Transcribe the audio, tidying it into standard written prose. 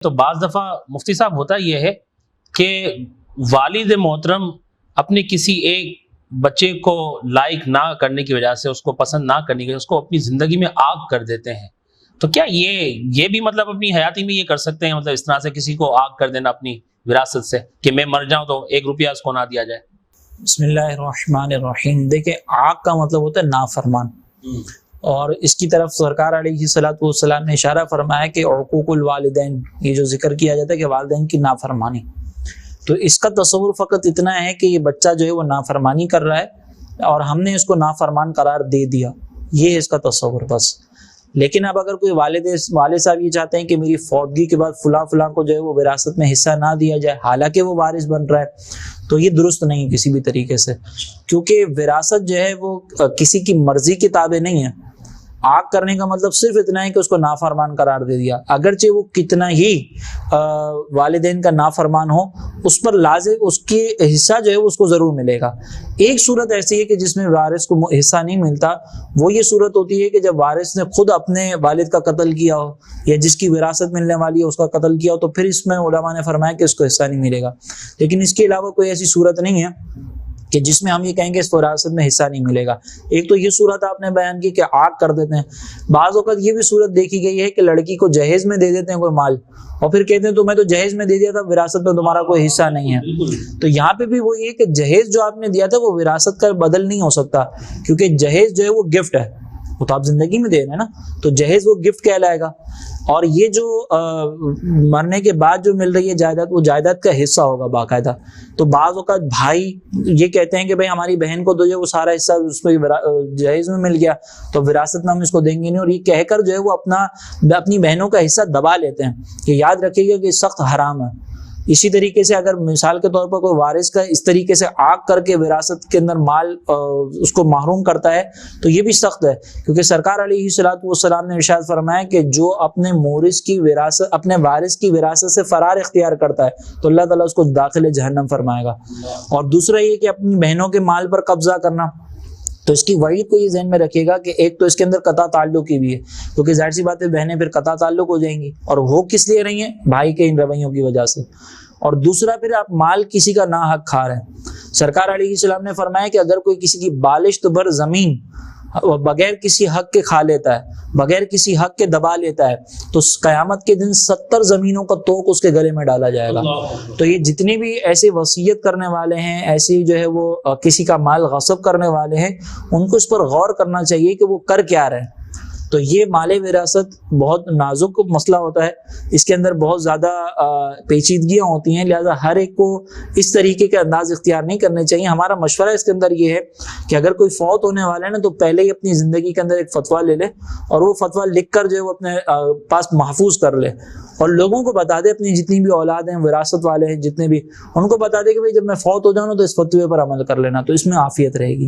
تو بعض دفعہ مفتی صاحب ہوتا یہ ہے کہ والد محترم اپنے کسی ایک بچے کو لائک نہ کرنے کی وجہ سے، اس کو پسند نہ کرنے کی وجہ سے، اس کو اپنی زندگی میں آگ کر دیتے ہیں. تو کیا یہ بھی مطلب اپنی حیاتی میں یہ کر سکتے ہیں، مطلب اس طرح سے کسی کو آگ کر دینا اپنی وراثت سے کہ میں مر جاؤں تو 1 روپیہ اس کو نہ دیا جائے؟ بسم اللہ الرحمن الرحیم. دیکھیں، آگ کا مطلب ہوتا ہے نافرمان، اور اس کی طرف سرکار علیہ الصلوۃ والسلام نے اشارہ فرمایا کہ عقوق الوالدین، یہ جو ذکر کیا جاتا ہے کہ والدین کی نافرمانی. تو اس کا تصور فقط اتنا ہے کہ یہ بچہ جو ہے وہ نافرمانی کر رہا ہے اور ہم نے اس کو نافرمان قرار دے دیا، یہ ہے اس کا تصور بس. لیکن اب اگر کوئی والد صاحب یہ چاہتے ہیں کہ میری فوتگی کے بعد فلاں کو جو ہے وہ وراثت میں حصہ نہ دیا جائے، حالانکہ وہ وارث بن رہا ہے، تو یہ درست نہیں کسی بھی طریقے سے، کیونکہ وراثت جو ہے وہ کسی کی مرضی کے تابع نہیں ہے. آگ کرنے کا مطلب صرف اتنا ہے کہ اس کو نافرمان قرار دے دیا، اگرچہ وہ کتنا ہی والدین کا نافرمان ہو، اس پر لازم اس کی حصہ جو ہے اس کو ضرور ملے گا. ایک صورت ایسی ہے کہ جس میں وارث کو حصہ نہیں ملتا، وہ یہ صورت ہوتی ہے کہ جب وارث نے خود اپنے والد کا قتل کیا ہو یا جس کی وراثت ملنے والی ہے اس کا قتل کیا ہو، تو پھر اس میں علماء نے فرمایا کہ اس کو حصہ نہیں ملے گا. لیکن اس کے علاوہ کوئی ایسی صورت نہیں ہے کہ جس میں ہم یہ کہیں گے اس وراثت میں حصہ نہیں ملے گا. ایک تو یہ صورت آپ نے بیان کی کہ آگ کر دیتے ہیں. بعض اوقات یہ بھی صورت دیکھی گئی ہے کہ لڑکی کو جہیز میں دے دیتے ہیں کوئی مال، اور پھر کہتے ہیں تو میں تو جہیز میں دے دیا تھا، وراثت میں تمہارا کوئی حصہ نہیں ہے. تو یہاں پہ بھی وہ یہ کہ جہیز جو آپ نے دیا تھا وہ وراثت کا بدل نہیں ہو سکتا، کیونکہ جہیز جو ہے وہ گفٹ ہے، وہ تو آپ زندگی میں دے رہے ہیں نا، تو جہیز وہ گفٹ کہلائے گا. اور یہ جو مرنے کے بعد جو مل رہی ہے جائیداد، وہ جائیداد کا حصہ ہوگا باقاعدہ. تو بعض اوقات بھائی یہ کہتے ہیں کہ بھائی ہماری بہن کو تو جو وہ سارا حصہ اس کو جہیز میں مل گیا، تو وراثت میں ہم اس کو دیں گے نہیں، اور یہ کہہ کر جو ہے وہ اپنی بہنوں کا حصہ دبا لیتے ہیں کہ یاد رکھیے گا کہ سخت حرام ہے. اسی طریقے سے اگر مثال کے طور پر کوئی وارث کا اس طریقے سے آگ کر کے وراثت کے اندر مال اس کو محروم کرتا ہے تو یہ بھی سخت ہے، کیونکہ سرکار علیہ الصلوۃ والسلام نے ارشاد فرمایا کہ جو اپنے مورث کی وراثت، اپنے وارث کی وراثت سے فرار اختیار کرتا ہے تو اللہ تعالیٰ اس کو داخل جہنم فرمائے گا. اور دوسرا یہ کہ اپنی بہنوں کے مال پر قبضہ کرنا، تو اس کی وعید کو یہ ذہن میں رکھیے گا کہ ایک تو اس کے اندر قطع تعلق کی بھی ہے، کیونکہ ظاہر سی بات ہے بہنیں پھر قطع تعلق ہو جائیں گی، اور ہو کس لیے رہی ہیں؟ بھائی کے ان رویوں کی وجہ سے. اور دوسرا پھر آپ مال کسی کا ناحق کھا رہے ہیں. سرکار علیہ السلام نے فرمایا کہ اگر کوئی کسی کی بالشت بھر زمین بغیر کسی حق کے کھا لیتا ہے، بغیر کسی حق کے دبا لیتا ہے، تو قیامت کے دن 70 زمینوں کا توق اس کے گلے میں ڈالا جائے گا. تو یہ جتنے بھی ایسے وصیت کرنے والے ہیں، ایسی جو ہے وہ کسی کا مال غصب کرنے والے ہیں، ان کو اس پر غور کرنا چاہیے کہ وہ کر کیا رہے ہیں. تو یہ مال وراثت بہت نازک مسئلہ ہوتا ہے، اس کے اندر بہت زیادہ پیچیدگیاں ہوتی ہیں، لہذا ہر ایک کو اس طریقے کے انداز اختیار نہیں کرنے چاہیے. ہمارا مشورہ اس کے اندر یہ ہے کہ اگر کوئی فوت ہونے والا ہے نا، تو پہلے ہی اپنی زندگی کے اندر ایک فتویٰ لے لے، اور وہ فتویٰ لکھ کر جو ہے وہ اپنے پاس محفوظ کر لے، اور لوگوں کو بتا دے، اپنی جتنی بھی اولاد ہیں، وراثت والے ہیں جتنے بھی، ان کو بتا دے کہ بھائی جب میں فوت ہو جاؤں تو اس فتوے پر عمل کر لینا، تو اس میں عافیت رہے گی.